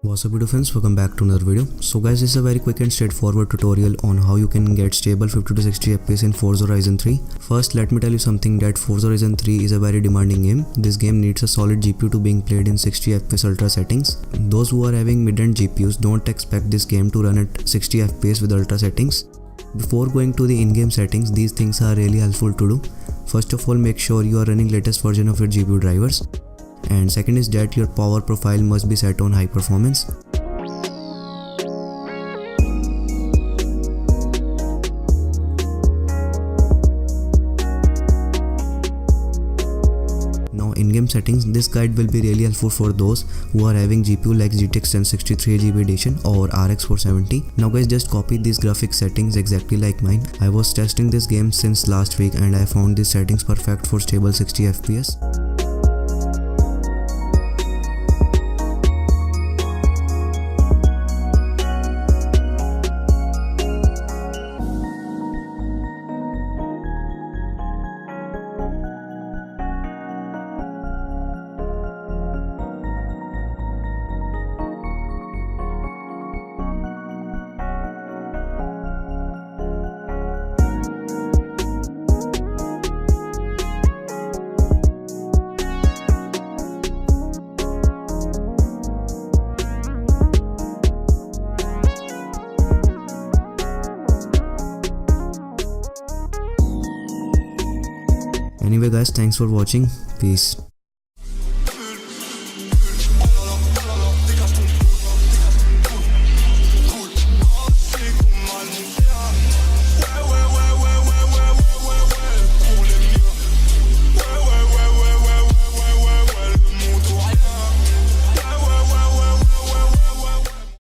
What's up YouTube friends, welcome back to another video. So guys, this is a very quick and straightforward tutorial on how you can get stable 50 to 60 FPS in Forza Horizon 3. First, let me tell you something that Forza Horizon 3 is a very demanding game. This game needs a solid GPU to being played in 60 FPS ultra settings. Those who are having mid-end GPUs don't expect this game to run at 60 FPS with ultra settings. Before going to the in-game settings, these things are really helpful to do. First of all, make sure you are running latest version of your GPU drivers. And second is that your power profile must be set on high performance. Now in-game settings, this guide will be really helpful for those who are having GPU like GTX 1063GB edition or RX 470. Now guys, just copy these graphic settings exactly like mine. I was testing this game since last week and I found these settings perfect for stable 60 FPS. Anyway guys, thanks for watching. Peace.